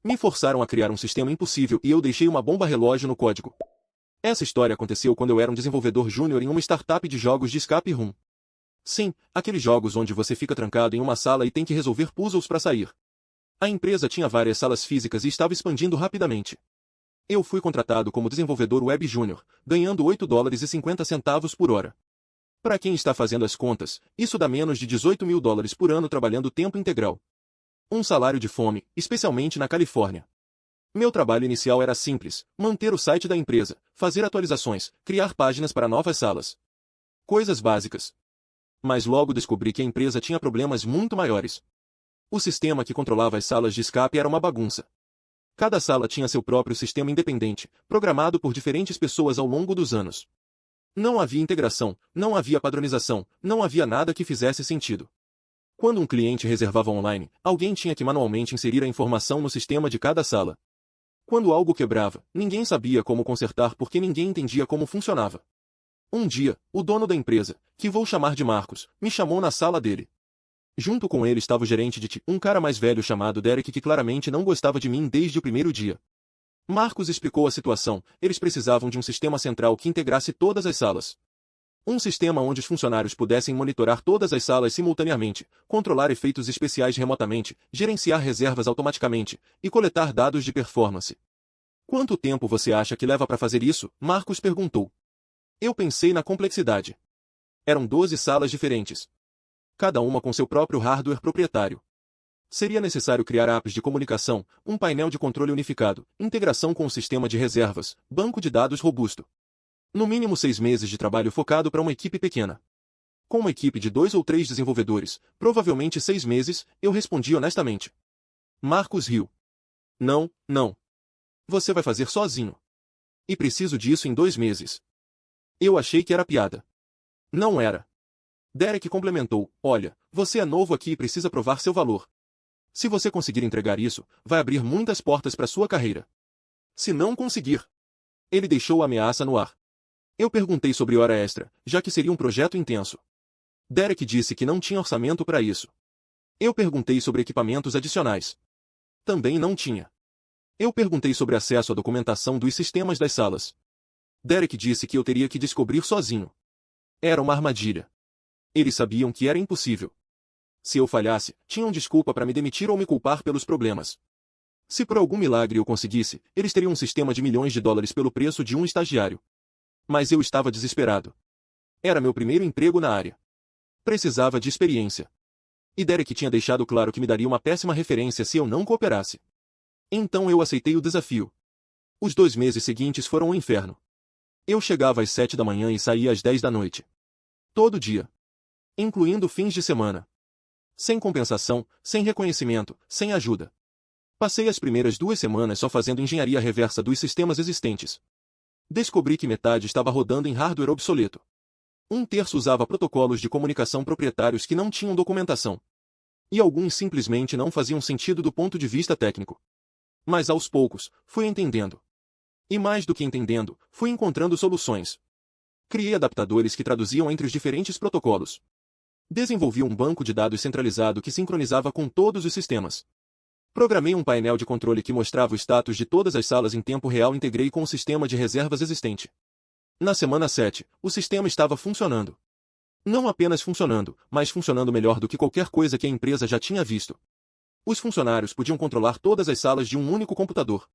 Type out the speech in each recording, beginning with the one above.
Me forçaram a criar um sistema impossível e eu deixei uma bomba relógio no código. Essa história aconteceu quando eu era um desenvolvedor júnior em uma startup de jogos de escape room. Sim, aqueles jogos onde você fica trancado em uma sala e tem que resolver puzzles para sair. A empresa tinha várias salas físicas e estava expandindo rapidamente. Eu fui contratado como desenvolvedor web júnior, ganhando $8,50 por hora. Para quem está fazendo as contas, isso dá menos de $18.000 por ano trabalhando tempo integral. Um salário de fome, especialmente na Califórnia. Meu trabalho inicial era simples: manter o site da empresa, fazer atualizações, criar páginas para novas salas. Coisas básicas. Mas logo descobri que a empresa tinha problemas muito maiores. O sistema que controlava as salas de escape era uma bagunça. Cada sala tinha seu próprio sistema independente, programado por diferentes pessoas ao longo dos anos. Não havia integração, não havia padronização, não havia nada que fizesse sentido. Quando um cliente reservava online, alguém tinha que manualmente inserir a informação no sistema de cada sala. Quando algo quebrava, ninguém sabia como consertar porque ninguém entendia como funcionava. Um dia, o dono da empresa, que vou chamar de Marcos, me chamou na sala dele. Junto com ele estava o gerente de TI, um cara mais velho chamado Derek que claramente não gostava de mim desde o primeiro dia. Marcos explicou a situação: eles precisavam de um sistema central que integrasse todas as salas. Um sistema onde os funcionários pudessem monitorar todas as salas simultaneamente, controlar efeitos especiais remotamente, gerenciar reservas automaticamente e coletar dados de performance. Quanto tempo você acha que leva para fazer isso? Marcos perguntou. Eu pensei na complexidade. Eram 12 salas diferentes. Cada uma com seu próprio hardware proprietário. Seria necessário criar apps de comunicação, um painel de controle unificado, integração com um sistema de reservas, banco de dados robusto. No mínimo 6 meses de trabalho focado para uma equipe pequena. Com uma equipe de 2 ou 3 desenvolvedores, provavelmente 6 meses, eu respondi honestamente. Marcos riu. Não, não. Você vai fazer sozinho. E preciso disso em 2 meses. Eu achei que era piada. Não era. Derek complementou: olha, você é novo aqui e precisa provar seu valor. Se você conseguir entregar isso, vai abrir muitas portas para sua carreira. Se não conseguir... Ele deixou a ameaça no ar. Eu perguntei sobre hora extra, já que seria um projeto intenso. Derek disse que não tinha orçamento para isso. Eu perguntei sobre equipamentos adicionais. Também não tinha. Eu perguntei sobre acesso à documentação dos sistemas das salas. Derek disse que eu teria que descobrir sozinho. Era uma armadilha. Eles sabiam que era impossível. Se eu falhasse, tinham desculpa para me demitir ou me culpar pelos problemas. Se por algum milagre eu conseguisse, eles teriam um sistema de milhões de dólares pelo preço de um estagiário. Mas eu estava desesperado. Era meu primeiro emprego na área. Precisava de experiência. E Derek tinha deixado claro que me daria uma péssima referência se eu não cooperasse. Então eu aceitei o desafio. Os 2 meses seguintes foram um inferno. Eu chegava às 7 da manhã e saía às 10 da noite. Todo dia. Incluindo fins de semana. Sem compensação, sem reconhecimento, sem ajuda. Passei as primeiras 2 semanas só fazendo engenharia reversa dos sistemas existentes. Descobri que metade estava rodando em hardware obsoleto. 1/3 usava protocolos de comunicação proprietários que não tinham documentação. E alguns simplesmente não faziam sentido do ponto de vista técnico. Mas aos poucos, fui entendendo. E mais do que entendendo, fui encontrando soluções. Criei adaptadores que traduziam entre os diferentes protocolos. Desenvolvi um banco de dados centralizado que sincronizava com todos os sistemas. Programei um painel de controle que mostrava o status de todas as salas em tempo real e integrei com o sistema de reservas existente. Na semana 7, o sistema estava funcionando. Não apenas funcionando, mas funcionando melhor do que qualquer coisa que a empresa já tinha visto. Os funcionários podiam controlar todas as salas de um único computador.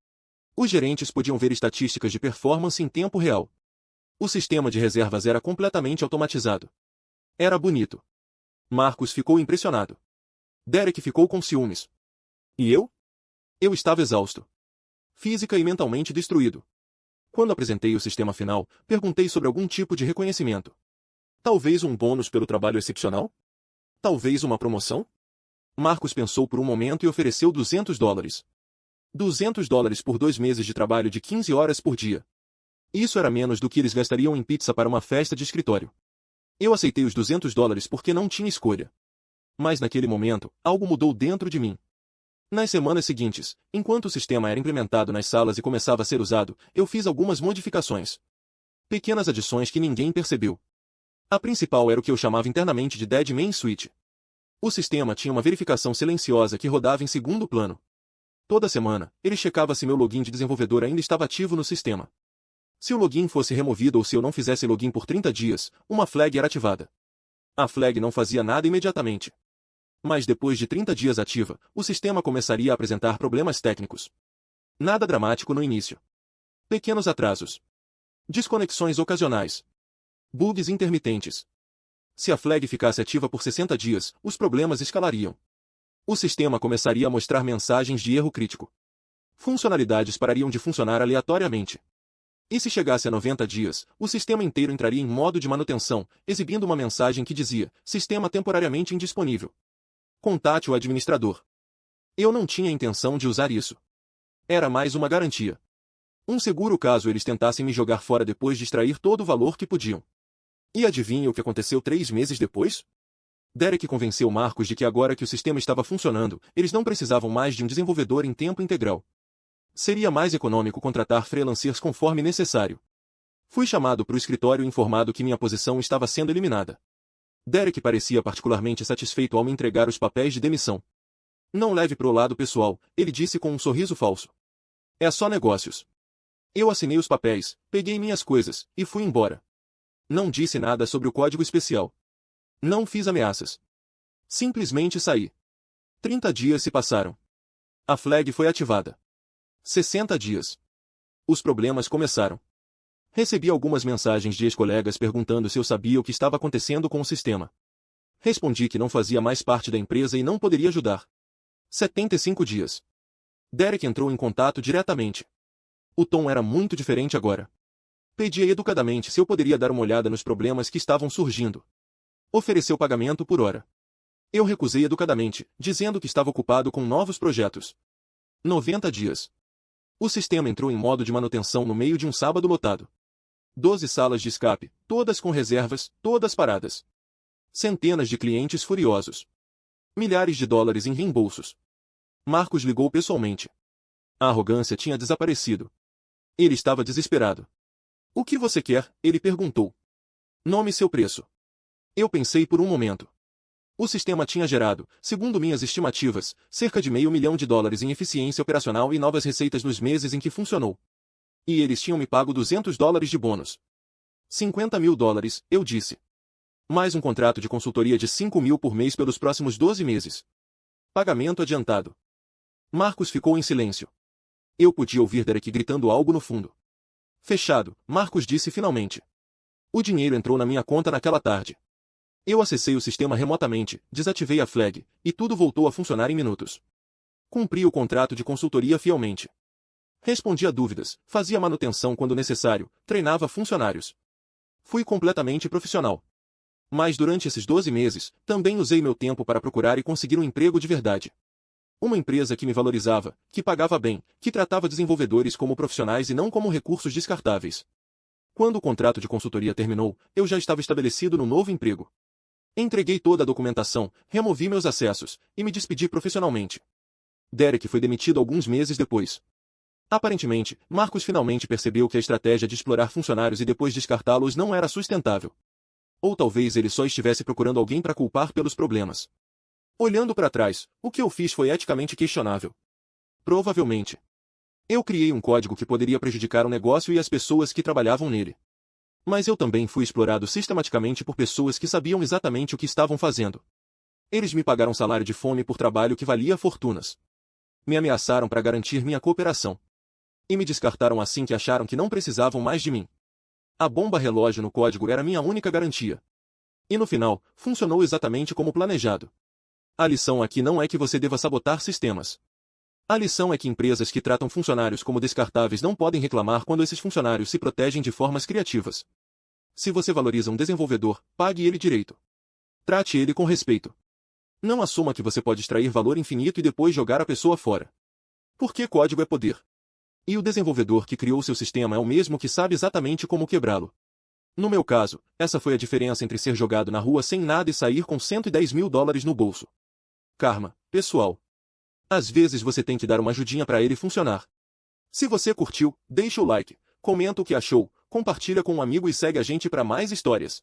Os gerentes podiam ver estatísticas de performance em tempo real. O sistema de reservas era completamente automatizado. Era bonito. Marcos ficou impressionado. Derek ficou com ciúmes. E eu? Eu estava exausto. Física e mentalmente destruído. Quando apresentei o sistema final, perguntei sobre algum tipo de reconhecimento. Talvez um bônus pelo trabalho excepcional? Talvez uma promoção? Marcos pensou por um momento e ofereceu $200. $200 por 2 meses de trabalho de 15 horas por dia. Isso era menos do que eles gastariam em pizza para uma festa de escritório. Eu aceitei os $200 porque não tinha escolha. Mas naquele momento, algo mudou dentro de mim. Nas semanas seguintes, enquanto o sistema era implementado nas salas e começava a ser usado, eu fiz algumas modificações. Pequenas adições que ninguém percebeu. A principal era o que eu chamava internamente de Dead Main Switch. O sistema tinha uma verificação silenciosa que rodava em segundo plano. Toda semana, ele checava se meu login de desenvolvedor ainda estava ativo no sistema. Se o login fosse removido ou se eu não fizesse login por 30 dias, uma flag era ativada. A flag não fazia nada imediatamente. Mas depois de 30 dias ativa, o sistema começaria a apresentar problemas técnicos. Nada dramático no início. Pequenos atrasos. Desconexões ocasionais. Bugs intermitentes. Se a flag ficasse ativa por 60 dias, os problemas escalariam. O sistema começaria a mostrar mensagens de erro crítico. Funcionalidades parariam de funcionar aleatoriamente. E se chegasse a 90 dias, o sistema inteiro entraria em modo de manutenção, exibindo uma mensagem que dizia: sistema temporariamente indisponível. Contate o administrador. Eu não tinha intenção de usar isso. Era mais uma garantia. Um seguro caso eles tentassem me jogar fora depois de extrair todo o valor que podiam. E adivinha o que aconteceu 3 meses depois? Derek convenceu Marcos de que agora que o sistema estava funcionando, eles não precisavam mais de um desenvolvedor em tempo integral. Seria mais econômico contratar freelancers conforme necessário. Fui chamado para o escritório e informado que minha posição estava sendo eliminada. Derek parecia particularmente satisfeito ao me entregar os papéis de demissão. Não leve pro lado pessoal, ele disse com um sorriso falso. É só negócios. Eu assinei os papéis, peguei minhas coisas, e fui embora. Não disse nada sobre o código especial. Não fiz ameaças. Simplesmente saí. 30 dias se passaram. A flag foi ativada. 60 dias. Os problemas começaram. Recebi algumas mensagens de ex-colegas perguntando se eu sabia o que estava acontecendo com o sistema. Respondi que não fazia mais parte da empresa e não poderia ajudar. 75 dias. Derek entrou em contato diretamente. O tom era muito diferente agora. Pedia educadamente se eu poderia dar uma olhada nos problemas que estavam surgindo. Ofereceu pagamento por hora. Eu recusei educadamente, dizendo que estava ocupado com novos projetos. 90 dias. O sistema entrou em modo de manutenção no meio de um sábado lotado. 12 salas de escape, todas com reservas, todas paradas. Centenas de clientes furiosos. Milhares de dólares em reembolsos. Marcos ligou pessoalmente. A arrogância tinha desaparecido. Ele estava desesperado. O que você quer? Ele perguntou. Nome seu preço. Eu pensei por um momento. O sistema tinha gerado, segundo minhas estimativas, cerca de $500 mil em eficiência operacional e novas receitas nos meses em que funcionou. E eles tinham me pago $200 de bônus. $50 mil, eu disse. Mais um contrato de consultoria de 5 mil por mês pelos próximos 12 meses. Pagamento adiantado. Marcos ficou em silêncio. Eu podia ouvir Derek gritando algo no fundo. Fechado, Marcos disse finalmente. O dinheiro entrou na minha conta naquela tarde. Eu acessei o sistema remotamente, desativei a flag, e tudo voltou a funcionar em minutos. Cumpri o contrato de consultoria fielmente. Respondia dúvidas, fazia manutenção quando necessário, treinava funcionários. Fui completamente profissional. Mas durante esses 12 meses, também usei meu tempo para procurar e conseguir um emprego de verdade. Uma empresa que me valorizava, que pagava bem, que tratava desenvolvedores como profissionais e não como recursos descartáveis. Quando o contrato de consultoria terminou, eu já estava estabelecido no novo emprego. Entreguei toda a documentação, removi meus acessos, e me despedi profissionalmente. Derek foi demitido alguns meses depois. Aparentemente, Marcos finalmente percebeu que a estratégia de explorar funcionários e depois descartá-los não era sustentável. Ou talvez ele só estivesse procurando alguém para culpar pelos problemas. Olhando para trás, o que eu fiz foi eticamente questionável. Provavelmente. Eu criei um código que poderia prejudicar o negócio e as pessoas que trabalhavam nele. Mas eu também fui explorado sistematicamente por pessoas que sabiam exatamente o que estavam fazendo. Eles me pagaram salário de fome por trabalho que valia fortunas. Me ameaçaram para garantir minha cooperação. E me descartaram assim que acharam que não precisavam mais de mim. A bomba relógio no código era minha única garantia. E no final, funcionou exatamente como planejado. A lição aqui não é que você deva sabotar sistemas. A lição é que empresas que tratam funcionários como descartáveis não podem reclamar quando esses funcionários se protegem de formas criativas. Se você valoriza um desenvolvedor, pague ele direito. Trate ele com respeito. Não assuma que você pode extrair valor infinito e depois jogar a pessoa fora. Porque código é poder. E o desenvolvedor que criou seu sistema é o mesmo que sabe exatamente como quebrá-lo. No meu caso, essa foi a diferença entre ser jogado na rua sem nada e sair com $110 mil no bolso. Karma, pessoal. Às vezes você tem que dar uma ajudinha para ele funcionar. Se você curtiu, deixa o like, comenta o que achou, compartilha com um amigo e segue a gente para mais histórias.